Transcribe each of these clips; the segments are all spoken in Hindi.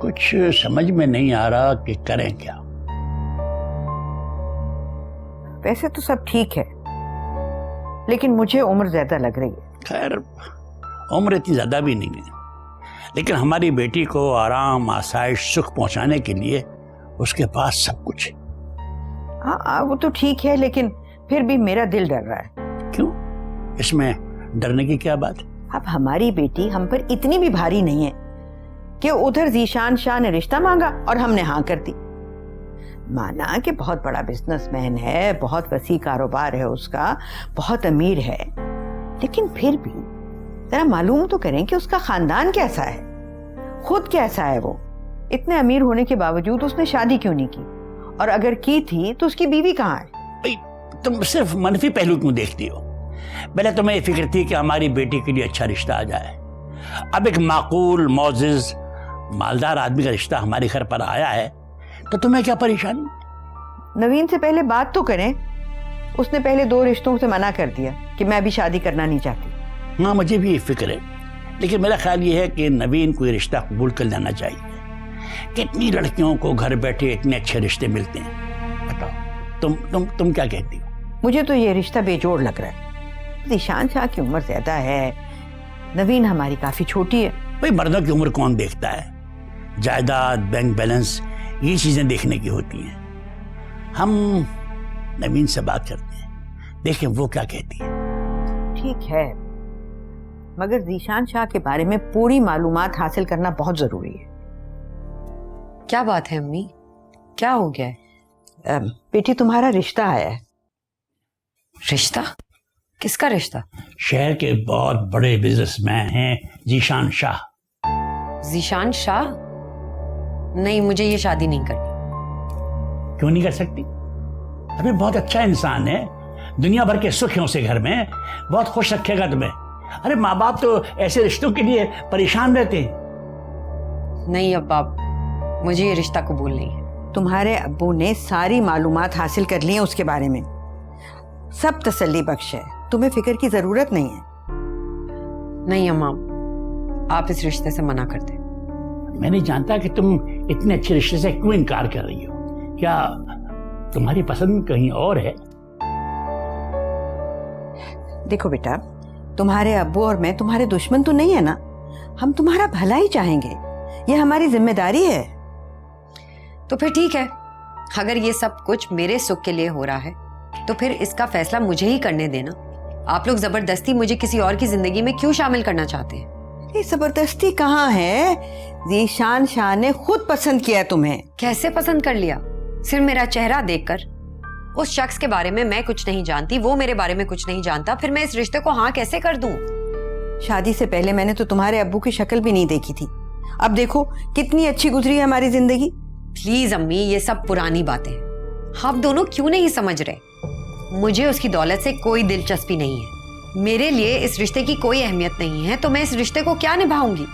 कुछ समझ में नहीं आ रहा कि करें क्या। वैसे तो सब ठीक है, लेकिन मुझे उम्र ज्यादा लग रही है। खैर, उम्र इतनी ज्यादा भी नहीं है, लेकिन हमारी बेटी को आराम, आसाइश, सुख पहुंचाने के लिए उसके पास सब कुछ है। हाँ, वो तो ठीक है, लेकिन फिर भी मेरा दिल डर रहा है। क्यों? इसमें डरने की क्या बात? अब हमारी बेटी हम पर इतनी भी भारी नहीं है कि उधर जीशान शाह ने रिश्ता मांगा और हमने हाँ कर दी। माना कि बहुत बड़ा बिजनेसमैन है, बहुत वसी कारोबार है उसका, बहुत अमीर है, लेकिन फिर भी जरा मालूम तो करें कि उसका खानदान कैसा है, खुद कैसा है। वो इतने अमीर होने के बावजूद उसने शादी क्यों नहीं की, और अगर की थी तो उसकी बीवी कहाँ है? तुम सिर्फ मनफी पहलू क्यों देखती हो? पहले तुम्हें ये फिक्र थी कि हमारी बेटी के लिए अच्छा रिश्ता आ जाए। अब एक माकूल, मोजिज, मालदार आदमी का रिश्ता हमारे घर पर आया है, तो तुम्हें क्या परेशानी? नवीन से पहले बात तो करें। उसने पहले 2 रिश्तों से मना कर दिया कि मैं अभी शादी करना नहीं चाहती। हाँ, मुझे भी ये फिक्र है, लेकिन मेरा ख्याल ये है कि नवीन को ये रिश्ता कबूल कर लेना चाहिए। कितनी लड़कियों को घर बैठे इतने अच्छे रिश्ते मिलते हैं, बताओ। तुम क्या कहती हो? मुझे तो ये रिश्ता बेजोड़ लग रहा है। जीशान शाह की उम्र ज्यादा है, नवीन हमारी काफी छोटी है। भाई, मर्दों की उम्र कौन देखता है? जायदाद, बैंक बैलेंस, ये चीजें देखने की होती हैं। हम नवीन से बात करते हैं, देखें वो क्या कहती है। ठीक है, मगर जीशान शाह के बारे में पूरी मालूमात हासिल करना बहुत जरूरी है। क्या बात है अम्मी, क्या हो गया है? बेटी, तुम्हारा रिश्ता आया है। रिश्ता? किसका रिश्ता? शहर के बहुत बड़े बिजनेसमैन हैं जीशान शाह। जीशान शाह? नहीं, मुझे ये शादी नहीं करनी। क्यों नहीं कर सकती? अभी बहुत अच्छा इंसान है, दुनिया भर के सुख हैं उसे घर में, बहुत खुश रखेगा तुम्हें। अरे माँ बाप तो ऐसे रिश्तों के लिए परेशान रहते हैं। नहीं अब्बा, मुझे ये रिश्ता कबूल नहीं है। तुम्हारे अब्बू ने सारी मालूमात हासिल कर ली है उसके बारे में, सब तसल्ली बख्श है, तुम्हें फिक्र की जरूरत नहीं है। नहीं अम्मा, आप इस रिश्ते से मना कर दें। मैं नहीं जानता कि तुम इतने अच्छे रिश्ते से क्यों इनकार कर रही हो। क्या तुम्हारी पसंद कहीं और है? देखो बेटा, तुम्हारे अब्बू और मैं तुम्हारे दुश्मन तो नहीं है ना। हम तुम्हारा भला ही चाहेंगे, ये हमारी जिम्मेदारी है। तो फिर ठीक है, अगर ये सब कुछ मेरे सुख के लिए हो रहा है तो फिर इसका फैसला मुझे ही करने देना। आप लोग जबरदस्ती मुझे किसी और की जिंदगी में क्यों शामिल करना चाहते हैं? ये जबरदस्ती कहाँ है? जीशान शाह ने खुद पसंद किया तुम्हें। कैसे पसंद कर लिया? सिर्फ मेरा चेहरा देखकर? उस शख्स के बारे में मैं कुछ नहीं जानती, वो मेरे बारे में कुछ नहीं जानता, फिर मैं इस रिश्ते को हाँ कैसे कर दूं? शादी से पहले मैंने तो तुम्हारे अब्बू की शक्ल भी नहीं देखी थी, अब देखो कितनी अच्छी गुजरी है हमारी जिंदगी। प्लीज अम्मी, ये सब पुरानी बातें हैं, आप दोनों क्यों नहीं समझ रहे? मुझे उसकी दौलत से कोई दिलचस्पी नहीं है, मेरे लिए इस रिश्ते की कोई अहमियत नहीं है, तो मैं इस रिश्ते को क्या निभाऊंगी?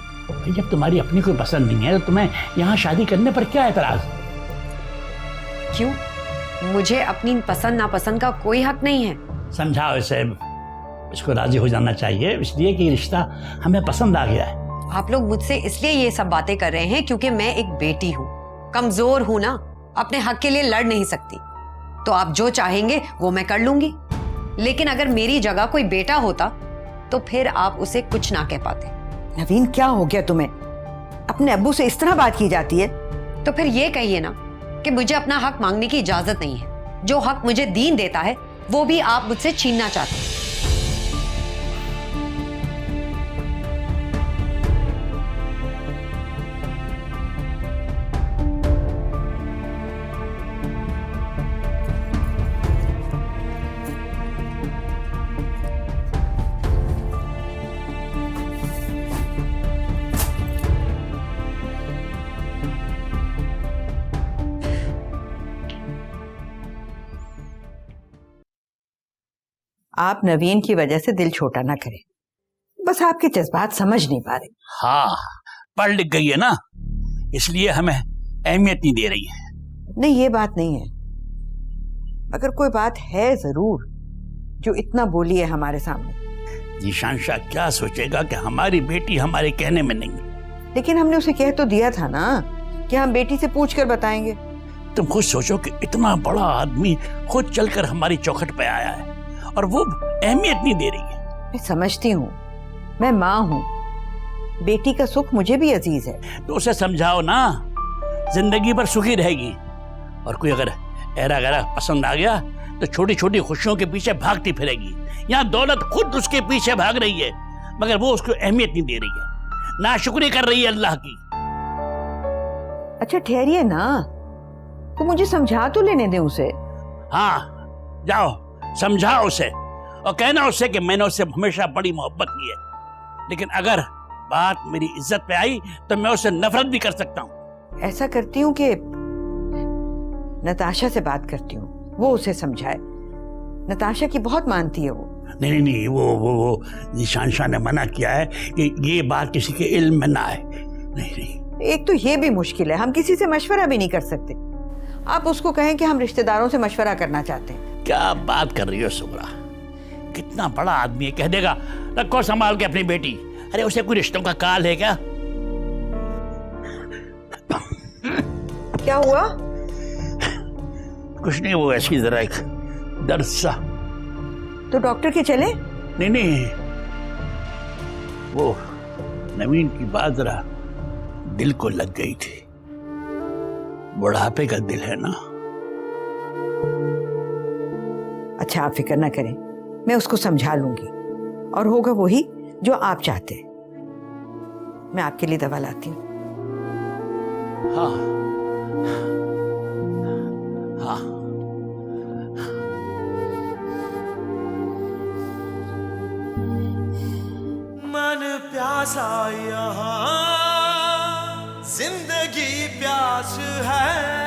जब तुम्हारी अपनी कोई पसंद नहीं है तो तुम्हें यहाँ शादी करने पर क्या एतराज? क्यों? मुझे अपनी पसंद नापसंद का कोई हक नहीं है। समझाओ इसे, इसको राजी हो जाना चाहिए, इसलिए कि रिश्ता हमें पसंद आ गया है। आप लोग मुझसे इसलिए ये सब बातें कर रहे हैं क्योंकि मैं एक बेटी हूँ, कमजोर हूँ ना, अपने हक के लिए लड़ नहीं सकती। तो आप जो चाहेंगे वो मैं कर लूंगी, लेकिन अगर मेरी जगह कोई बेटा होता तो फिर आप उसे कुछ ना कह पाते। नवीन, क्या हो गया तुम्हें? अपने अब्बू से इस तरह बात की जाती है? तो फिर ये कहिए ना कि मुझे अपना हक मांगने की इजाजत नहीं है। जो हक मुझे दीन देता है वो भी आप मुझसे छीनना चाहते हैं। आप नवीन की वजह से दिल छोटा ना करें, बस आपके जज्बात समझ नहीं पा रहे। हाँ, पढ़ लिख गई है ना, इसलिए हमें अहमियत नहीं दे रही है। नहीं, ये बात नहीं है, मगर कोई बात है जरूर जो इतना बोली है हमारे सामने। जीशान शाह क्या सोचेगा कि हमारी बेटी हमारे कहने में नहीं है। लेकिन हमने उसे कह तो दिया था ना कि हम बेटी से पूछ कर बताएंगे। तुम खुद सोचो कि इतना बड़ा आदमी खुद चलकर हमारी चौखट पे आया है और वो अहमियत नहीं दे रही है। मैं समझती हूँ, मैं माँ हूँ, बेटी का सुख मुझे भी अजीज है। तो उसे समझाओ ना, जिंदगी भर सुखी रहेगी। और कोई अगर ऐरा गैरा पसंद आ गया तो छोटी छोटी खुशियों के पीछे भागती फिरेगी। यहाँ दौलत खुद उसके पीछे भाग रही है, मगर वो उसको अहमियत नहीं दे रही है, नाशुक्री कर रही है अल्लाह की। अच्छा ठहरिए ना, तो मुझे समझा तो लेने दे उसे। हाँ जाओ समझाओ उसे और कहना उससे कि मैंने उससे हमेशा बड़ी मोहब्बत की है, लेकिन अगर बात मेरी इज्जत पे आई तो मैं उससे नफरत भी कर सकता हूँ। ऐसा करती हूँ कि नताशा से बात करती हूँ, वो उसे समझाए। नताशा की बहुत मानती है वो। नहीं नहीं, वो निशान शाह ने मना किया है कि ये बात किसी के इल्म में ना आए। नहीं नहीं, एक तो ये भी मुश्किल है, हम किसी से मशवरा भी नहीं कर सकते। आप उसको कहें कि हम रिश्तेदारों से मशवरा करना चाहते हैं। क्या बात कर रही हो सुगरा, कितना बड़ा आदमी है, कह देगा रखो संभाल के अपनी बेटी। अरे उसे कोई रिश्तों का काल है क्या? क्या हुआ? कुछ नहीं, वो ऐसी जरा एक दर्द सा। तो डॉक्टर के चले? नहीं नहीं, वो नवीन की बात जरा दिल को लग गई थी। बुढ़ापे का दिल है ना। अच्छा आप फिक्र ना करें, मैं उसको समझा लूंगी और होगा वही जो आप चाहते हैं। मैं आपके लिए दवा लाती हूँ। हाँ हाँ, मन प्यासा यहाँ जिंदगी प्यास है।